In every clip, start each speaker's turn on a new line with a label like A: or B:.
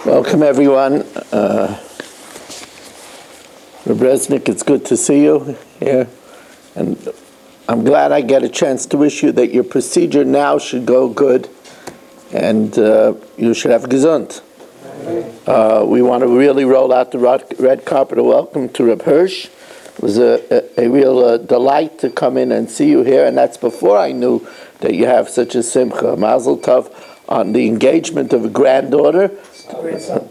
A: Welcome, everyone. Rebresnik, it's good to see you here. And I'm glad I get a chance to wish you that your procedure now should go good and you should have gesund. We want to really roll out the red carpet of welcome to Reb Hirsch. It was a real delight to come in and see you here, and that's before I knew that you have such a simcha. Mazel tov on the engagement of a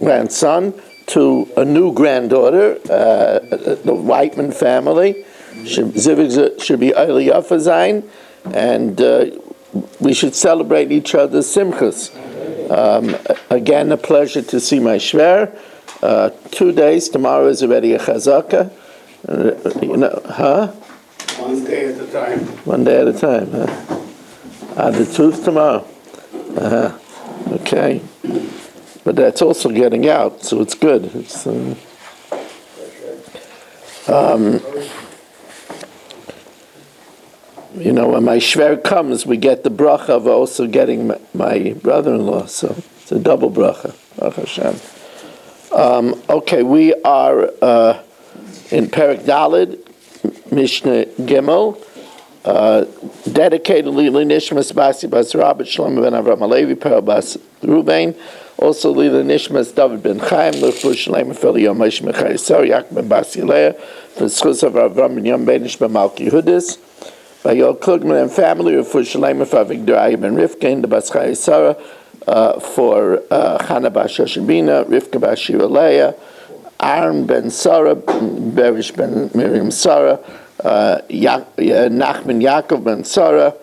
A: grandson, to a new granddaughter, the Whiteman family. Should be Eili Yafa Zayin, and we should celebrate each other's simchas. Again, a pleasure to see my shver. 2 days, tomorrow is already a chazaka.
B: One day at a time.
A: One day at a time, the truth tomorrow. Okay. But that's also getting out, so it's good. It's, when my shver comes, we get the bracha of also getting my brother-in-law, so it's a double bracha. Baruch Hashem. Okay, we are in Perek Daled, Mishna Gimel, dedicated Lili Nishmas Basi Bas Rabbi Shlomo ben Avram Alevi Perel Bas Ruvain. Also, Lila Nishmas David ben Chaim, L'Chul Shalem Feli Yomis Mechai Yisar Yaakov ben Basi Leah, V'Schus of Avram ben Yom Benish ben Malki Yehudis, V'Yol Klugman and family, L'Chul Shalem for Avigdor ben Rivka, the Bas Chai Yisara, for Chana Bas Shoshabina, Rivka Bas Shira Leah, Aaron ben Sarah, Berish ben Miriam Sarah, Nachman Yaakov ben Sarah,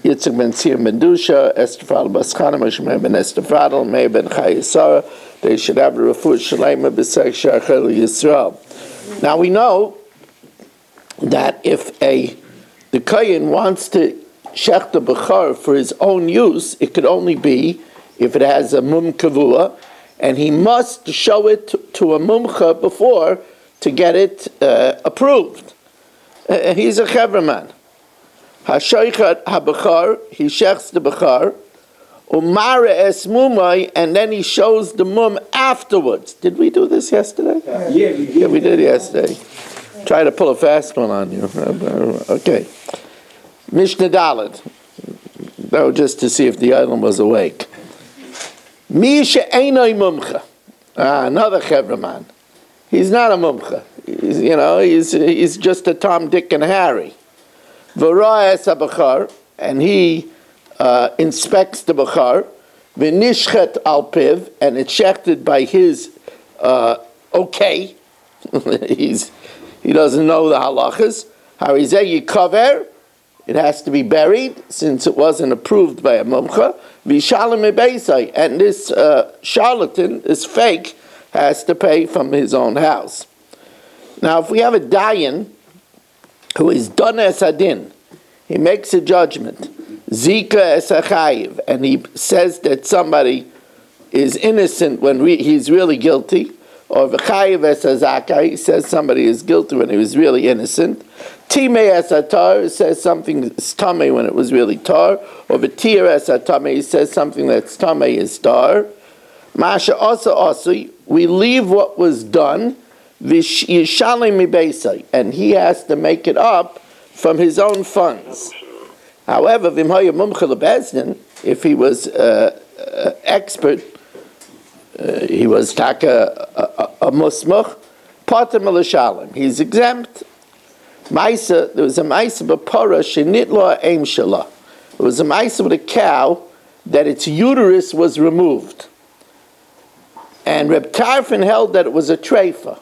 A: Yitzchak ben Tzir ben Dusha, Esther Fadl bas Chana, Moshe Meir ben Esther Fadl, Meir ben Chai Yisara. They should have a refuah shalema b'sek shachel Yisrael. Now we know that if the kohen wants to shech the Bchor for his own use, it could only be if it has a mum kavua, and he must show it to a mumcha before to get it approved. He's a chevraman. Hashoichat habachar, he shechs the bachar, umara es mumai, and then he shows the mum afterwards. Did we do this yesterday? Yeah, we did yesterday. Try to pull a fast one on you. Okay. Mishna Daled. That was just to see if the island was awake. Misha einoi mumcha. Another chevraman. He's not a mumcha. He's just a Tom, Dick, and Harry. V'ra'es habachar, and he inspects the bachar. V'nishchet al piv, and it's shechted by his okay. He doesn't know the halachas. Harizeh yikaver, it has to be buried since it wasn't approved by a mumcha. V'shalem ebeisai, and this charlatan, this fake, has to pay from his own house. Now, if we have a dayan who is done es adin, he makes a judgment, zika es achayiv, and he says that somebody is innocent when he's really guilty, or v'chayiv es azaka, he says somebody is guilty when he was really innocent, timei es atar, says something is tamei when it was really tar, or v'tir es atamei, he says something that's tamei is tar. Masha also, we leave what was done, and he has to make it up from his own funds. However, if he was expert, he was a musmach, he's exempt. There was a Maisa Bchoros shenitla aim shala. It was a Maisa with a cow that its uterus was removed. And Reb Tarfon held that it was a treifa.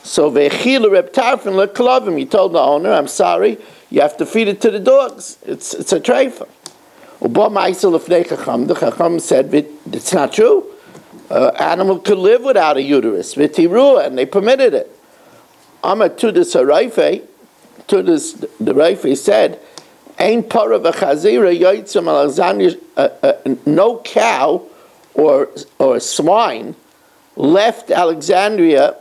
A: So ve'echila Reb Tarfon leklavim. He told the owner, "I'm sorry, you have to feed it to the dogs. It's a treifa." Uba ma'aseh lefnei chacham. The chacham said, "It's not true. Animal could live without a uterus." V'tiru, and they permitted it. Amar to this Harayfe, the Rayfe said, "Ein para v'chazira yotzim alexander." No cow or swine left Alexandria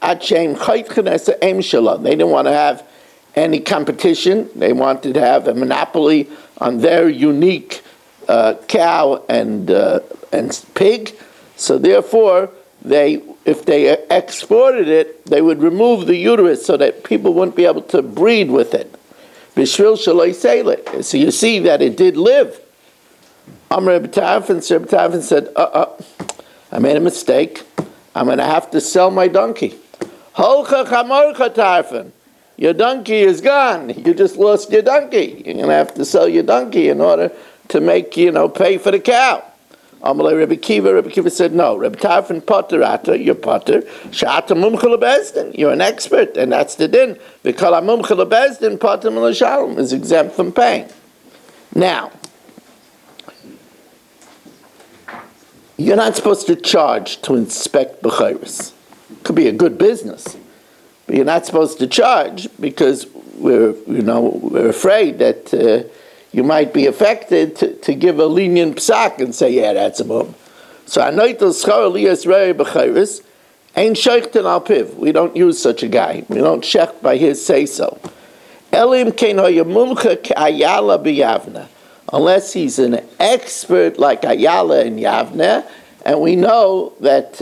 A: at Shem Chaytchenes Aim Shalom. They didn't want to have any competition. They wanted to have a monopoly on their unique cow and pig. So therefore, if they exported it, they would remove the uterus so that people wouldn't be able to breed with it. Bishvil shaloi seile. So you see that it did live. Reb Tarfon said, I made a mistake. I'm going to have to sell my donkey. Holcha chamorcha Tarfon. Your donkey is gone. You just lost your donkey. You're going to have to sell your donkey in order to make, pay for the cow. Amalei Rebbe Kiva said, no. Reb Tarfon potterata, you're potter. Sha'ata mumcha lebezdin. You're an expert, and that's the din. V'kol ha-mumcha lebezdin potter l'shalom is exempt from paying. Now, you're not supposed to charge to inspect Bchoros. Could be a good business, but you're not supposed to charge because we're afraid that you might be affected to give a lenient psak and say, yeah, that's a mum. So anoitel schar liyas rei Bchoros ain't sheichten al piv. We don't use such a guy. We don't shech by his say so. Elim kein hoya mumcha k'ayala b'yavna. Unless he's an expert like Ayala in Yavne, and we know that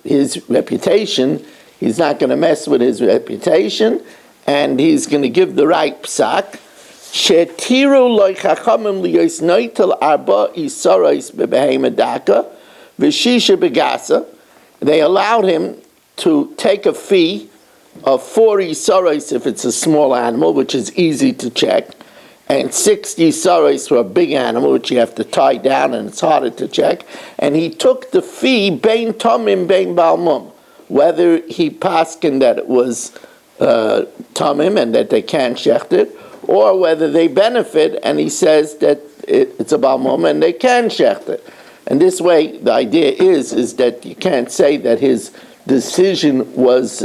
A: his reputation, he's not going to mess with his reputation, and he's going to give the right psak. Shetiru loy chachamim liyos noitel arba isaros bebehema daka v'shisha begasa. They allowed him to take a fee of 4 isaros if it's a small animal, which is easy to check, and 60 saros for a big animal, which you have to tie down, and it's harder to check. And he took the fee, bein tomim, bein balmum, whether he paskin that it was tomim and that they can't shecht it, or whether they benefit, and he says that it's a balmum and they can shecht it. And this way, the idea is that you can't say that his decision was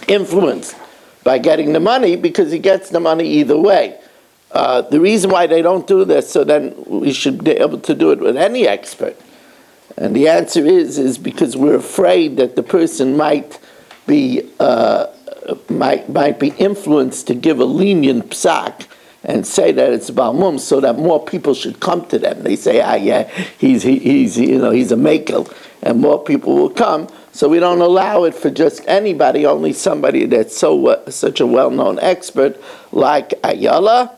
A: influenced by getting the money, because he gets the money either way. The reason why they don't do this, so then we should be able to do it with any expert. And the answer is because we're afraid that the person might be influenced to give a lenient psak and say that it's balmum, so that more people should come to them. They say, he's a makel, and more people will come. So we don't allow it for just anybody, only somebody that's such a well-known expert like Ayala.